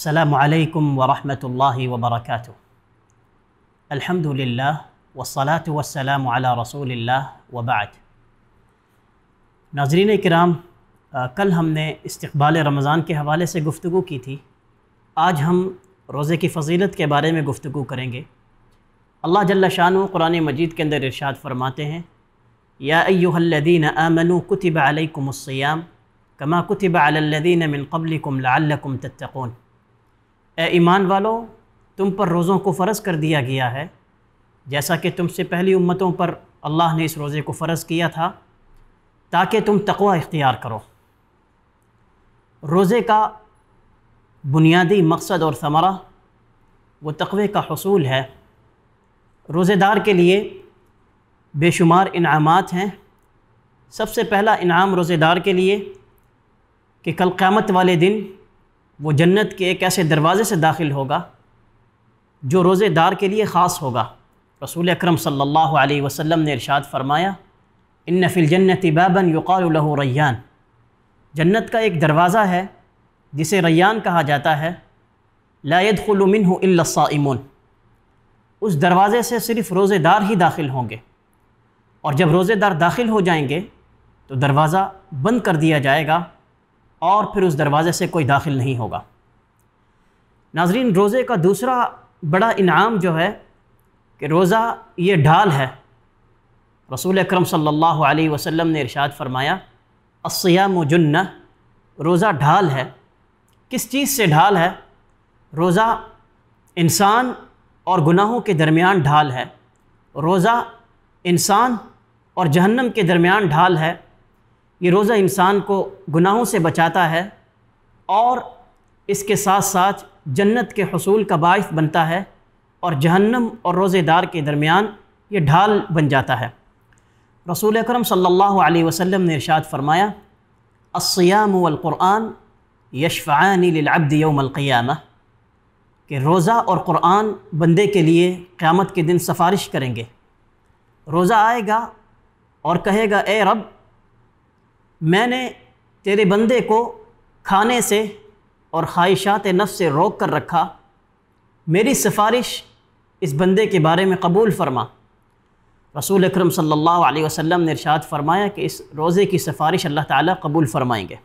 السلام علیکم ورحمۃ اللہ وبرکاتہ۔ الحمدللہ والصلاة والسلام علی رسول اللہ وبعد۔ ناظرین کرام، کل ہم نے استقبال رمضان کے حوالے سے گفتگو کی تھی۔ آج ہم روزے کی فضیلت کے بارے میں گفتگو کریں گے۔ اللہ جل شانہ قرآن مجید کے اندر ارشاد فرماتے ہیں، یا ایھا الذین آمنوا کتب علیکم الصیام کما کتب علی الذین من قبلکم لعلکم تتقون۔ اے ایمان والو، تم پر روزوں کو فرض کر دیا گیا ہے جیسا کہ تم سے پہلی امتوں پر اللہ نے اس روزے کو فرض کیا تھا تاکہ تم تقوی اختیار کرو۔ روزے کا بنیادی مقصد اور ثمرہ وہ تقوی کا حصول ہے۔ روزے دار کے لیے بے شمار انعامات ہیں۔ سب سے پہلا انعام روزے دار کے لیے کہ کل قیامت والے دن وہ جنت کے ایک ایسے دروازے سے داخل ہوگا جو روزے دار کے لیے خاص ہوگا۔ رسول اکرم صلی اللہ علیہ وسلم نے ارشاد فرمایا، ان فی الجنت بابا یقال له ریان، جنت کا ایک دروازہ ہے جسے ریان کہا جاتا ہے، لا يدخل منه الا الصائمون، اس دروازے سے صرف روزے دار ہی داخل ہوں گے، اور جب روزے دار داخل ہو جائیں گے تو دروازہ بند کر دیا جائے گا اور پھر اس دروازے سے کوئی داخل نہیں ہوگا۔ ناظرین، روزے کا دوسرا بڑا انعام جو ہے کہ روزہ یہ ڈھال ہے۔ رسول اکرم صلی اللہ علیہ وسلم نے ارشاد فرمایا، الصیام جنہ، روزہ ڈھال ہے۔ کس چیز سے ڈھال ہے؟ روزہ انسان اور گناہوں کے درمیان ڈھال ہے۔ روزہ انسان اور جہنم کے درمیان ڈھال ہے۔ یہ روزہ انسان کو گناہوں سے بچاتا ہے اور اس کے ساتھ ساتھ جنت کے حصول کا باعث بنتا ہے، اور جہنم اور روزے دار کے درمیان یہ ڈھال بن جاتا ہے۔ رسول اکرم صلی اللہ علیہ وسلم نے ارشاد فرمایا، الصیام والقرآن یشفعان للعبد یوم القیامہ، کہ روزہ اور قرآن بندے کے لیے قیامت کے دن سفارش کریں گے۔ روزہ آئے گا اور کہے گا، اے رب، میں نے تیرے بندے کو کھانے سے اور خواہشات نفس سے روک کر رکھا، میری سفارش اس بندے کے بارے میں قبول فرما۔ رسول اکرم صلی اللہ علیہ وسلم نے ارشاد فرمایا کہ اس روزے کی سفارش اللہ تعالیٰ قبول فرمائیں گے۔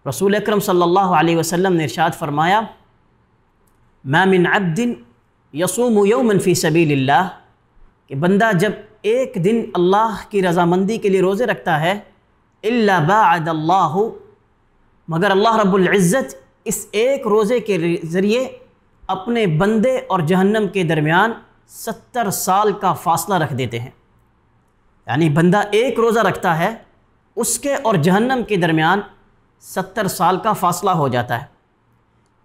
رسول اکرم صلی اللہ علیہ وسلم نے ارشاد فرمایا، ما من عبد یصوم یوما فی سبیل اللہ، کہ بندہ جب ایک دن اللہ کی رضامندی کے لیے روزے رکھتا ہے، الا باعد اللہ، مگر اللہ رب العزت اس ایک روزے کے ذریعے اپنے بندے اور جہنم کے درمیان 70 سال کا فاصلہ رکھ دیتے ہیں۔ یعنی بندہ ایک روزہ رکھتا ہے، اس کے اور جہنم کے درمیان 70 سال کا فاصلہ ہو جاتا ہے۔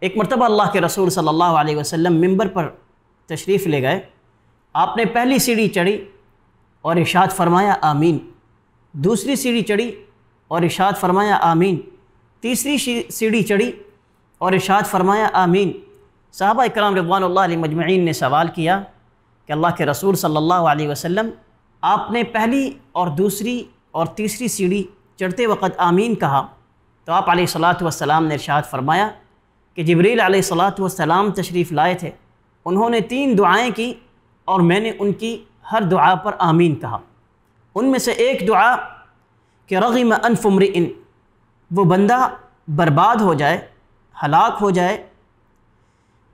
ایک مرتبہ اللہ کے رسول صلی اللہ علیہ وسلم ممبر پر تشریف لے گئے۔ آپ نے پہلی سیڑھی چڑھی اور ارشاد فرمایا آمین، دوسری سیڑھی چڑھی اور ارشاد فرمایا آمین، تیسری سیڑھی چڑھی اور ارشاد فرمایا آمین۔ صحابہ اکرام رضوان اللہ علیہ مجمعین نے سوال کیا کہ اللہ کے رسول صلی اللہ علیہ وسلم، آپ نے پہلی اور دوسری اور تیسری سیڑھی چڑھتے وقت آمین کہا، تو آپ علیہ الصلاۃ والسلام نے ارشاد فرمایا کہ جبریل علیہ الصلاۃ والسلام تشریف لائے تھے، انہوں نے 3 دعائیں کی اور میں نے ان کی ہر دعا پر آمین کہا۔ ان میں سے ایک دعا کہ رغم انف امرئ، وہ بندہ برباد ہو جائے، ہلاک ہو جائے،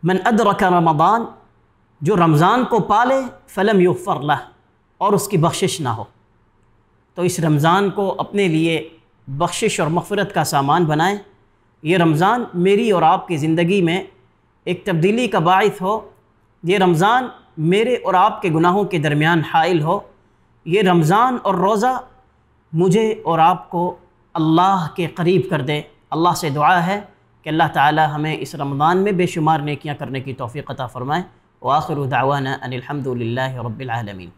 من ادرک رمضان، جو رمضان کو پالے، فلم یغفر لہ، اور اس کی بخشش نہ ہو۔ تو اس رمضان کو اپنے لیے بخشش اور مغفرت کا سامان بنائیں۔ یہ رمضان میری اور آپ کی زندگی میں ایک تبدیلی کا باعث ہو، یہ رمضان میرے اور آپ کے گناہوں کے درمیان حائل ہو، یہ رمضان اور روزہ مجھے اور آپ کو اللہ کے قریب کر دے۔ اللہ سے دعا ہے کہ اللہ تعالی ہمیں اس رمضان میں بے شمار نیکیاں کرنے کی توفیق عطا فرمائے۔ وآخر دعوانا ان الحمد للہ رب العالمین۔